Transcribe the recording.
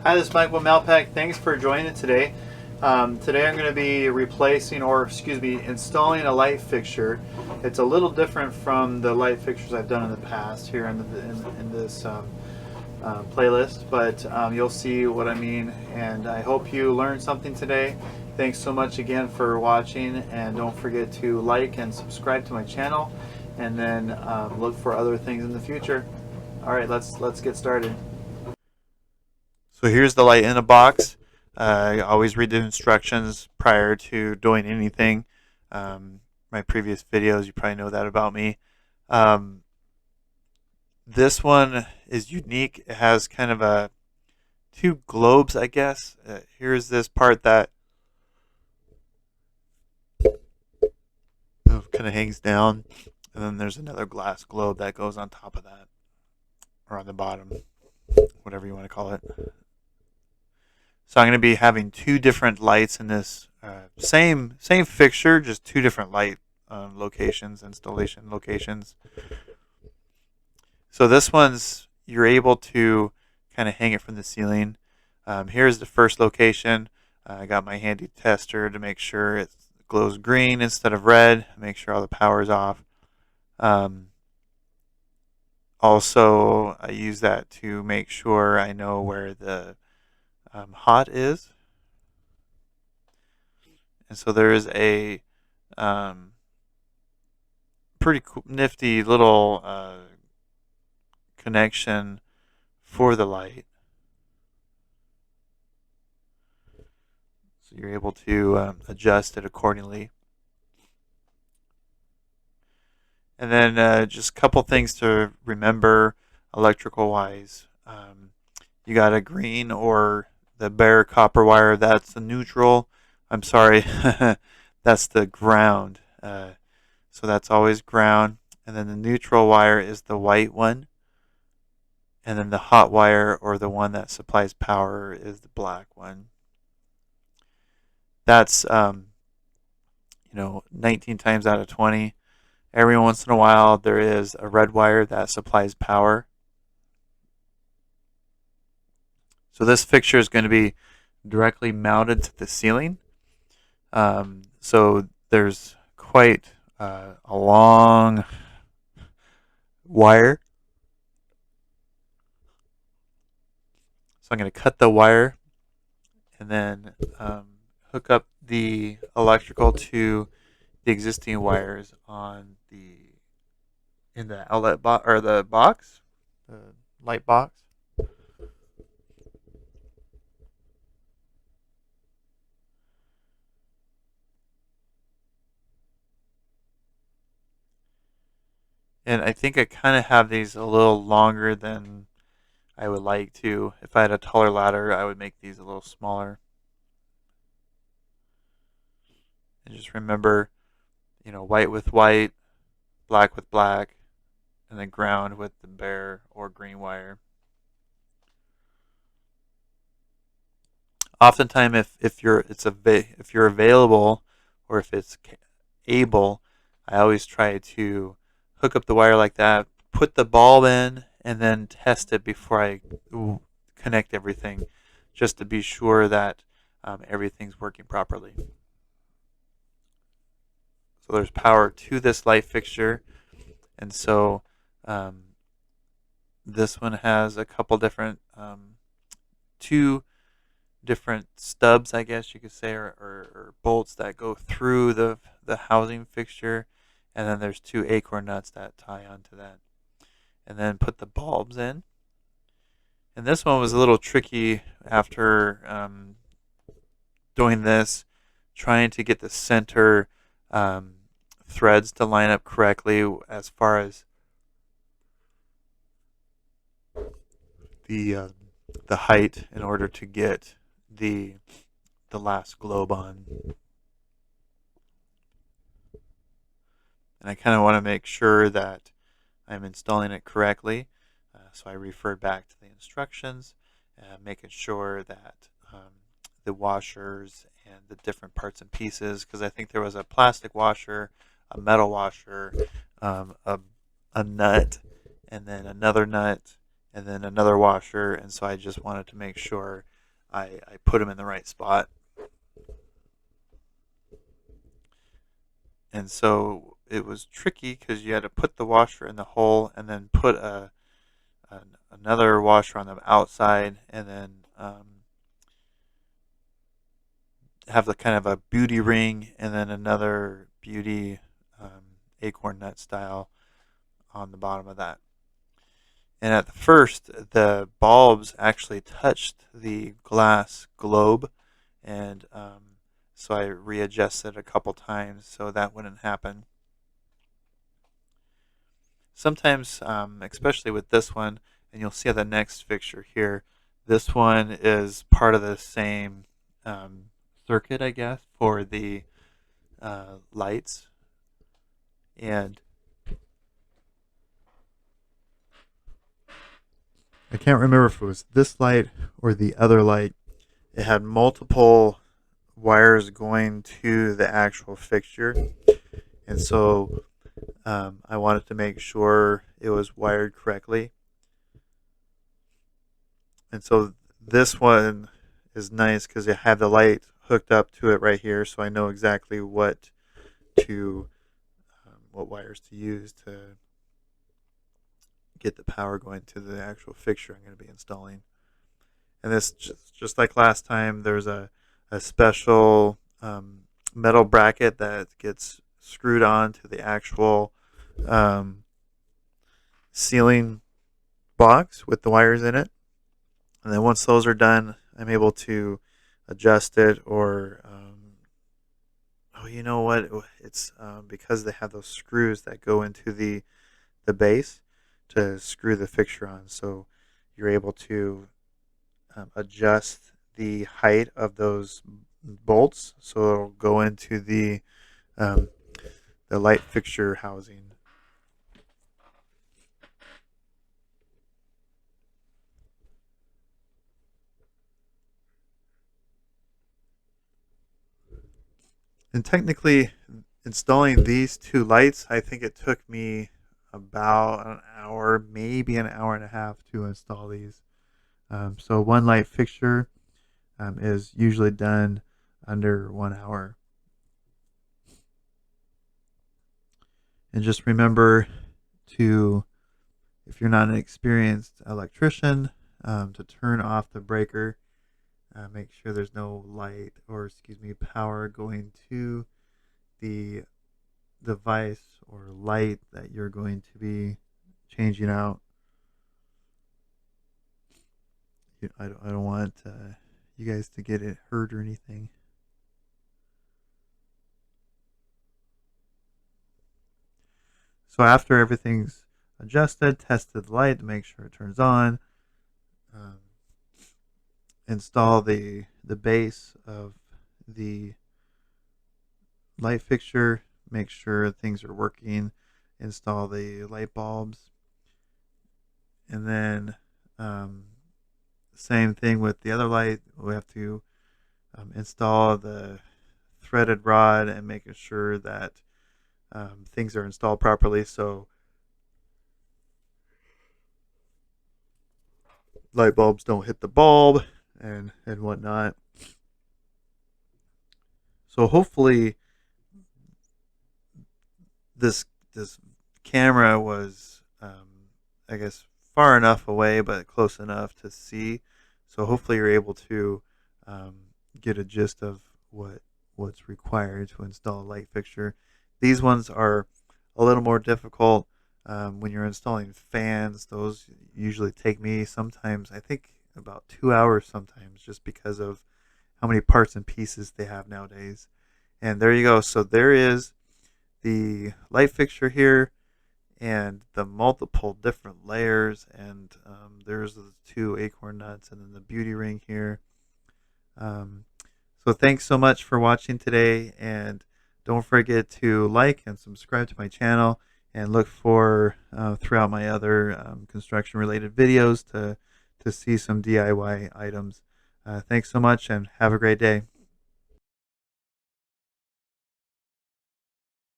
Hi, this is Mike with Mountpac. Thanks for joining today. Today I'm going to be replacing, or excuse me, installing a light fixture. It's a little different from the light fixtures I've done in the past here in this playlist, but you'll see what I mean, and I hope you learned something today. Thanks so much again for watching, and don't forget to like and subscribe to my channel, and then look for other things in the future. All right, let's get started. So here's the light in a box. Always read the instructions prior to doing anything. My previous videos, you probably know that about me. Um, this one is unique. It has kind of a two globes, I guess. Here's this part that kind of hangs down, and then there's another glass globe that goes on top of that, or on the bottom, whatever you want to call it. So I'm going to be having two different lights in this same fixture, just two different light locations, installation locations. So this one's, you're able to kind of hang it from the ceiling. Here's the first location. I got my handy tester to make sure it glows green instead of red, make sure all the power is off. Also, I use that to make sure I know where the hot is. And so there is a pretty cool, nifty little connection for the light. So you're able to adjust it accordingly. And then just a couple things to remember electrical wise. You got a green or the bare copper wire, that's the neutral. I'm sorry, that's the ground. So that's always ground. And then the neutral wire is the white one. And then the hot wire, or the one that supplies power, is the black one. That's 19 times out of 20. Every once in a while there is a red wire that supplies power. So this fixture is going to be directly mounted to the ceiling. So there's quite a long wire. So I'm going to cut the wire and then hook up the electrical to the existing wires in the outlet box, or the box, the light box. And I think I kind of have these a little longer than I would like to. If I had a taller ladder, I would make these a little smaller. And just remember, white with white, black with black, and then ground with the bare or green wire. Oftentimes, if you're available, or if it's able, I always try to hook up the wire like that, put the bulb in, and then test it before I connect everything, just to be sure that everything's working properly. So there's power to this light fixture, and so this one has a couple different, two different stubs, I guess you could say, or bolts that go through the housing fixture, and then there's two acorn nuts that tie onto that. And then put the bulbs in. And this one was a little tricky after doing this, trying to get the center threads to line up correctly as far as the height, in order to get the last globe on. And I kind of want to make sure that I'm installing it correctly. So I refer back to the instructions, making sure that the washers and the different parts and pieces, because I think there was a plastic washer, a metal washer, a nut, and then another nut, and then another washer, and so I just wanted to make sure I put them in the right spot. And so it was tricky because you had to put the washer in the hole and then put another washer on the outside, and then have the kind of a beauty ring and then another beauty acorn nut style on the bottom of that. And at the first, the bulbs actually touched the glass globe, and so I readjusted a couple times so that wouldn't happen. Sometimes, especially with this one, and you'll see the next fixture here, this one is part of the same circuit, I guess, for the lights. And I can't remember if it was this light or the other light. It had multiple wires going to the actual fixture, and so I wanted to make sure it was wired correctly. And so this one is nice because I have the light hooked up to it right here, so I know exactly what wires to use to get the power going to the actual fixture I'm going to be installing. And this, just like last time, there's a special metal bracket that gets screwed on to the actual ceiling box with the wires in it. And then once those are done, I'm able to adjust it, or oh, you know what? It's because they have those screws that go into the base to screw the fixture on. So you're able to adjust the height of those bolts so it'll go into the light fixture housing. And technically, installing these two lights, I think it took me about an hour, maybe an hour and a half to install these. So one light fixture is usually done under 1 hour. And just remember to, if you're not an experienced electrician, to turn off the breaker. Make sure there's no light, or power going to the device or light that you're going to be changing out. I don't want you guys to get it hurt or anything. So after everything's adjusted, tested the light to make sure it turns on. Install the base of the light fixture, make sure things are working, install the light bulbs, and then same thing with the other light. We have to install the threaded rod and making sure that things are installed properly so light bulbs don't hit the bulb and whatnot. So hopefully this camera was I guess far enough away but close enough to see. So hopefully you're able to get a gist of what's required to install a light fixture. These ones are a little more difficult when you're installing fans. Those usually take me sometimes, I think, about 2 hours sometimes, just because of how many parts and pieces they have nowadays. And there you go. So there is the light fixture here and the multiple different layers, and there's the 2 acorn nuts and then the beauty ring here. So thanks so much for watching today, and don't forget to like and subscribe to my channel, and look for throughout my other construction related videos to see some DIY items. Thanks so much, and have a great day.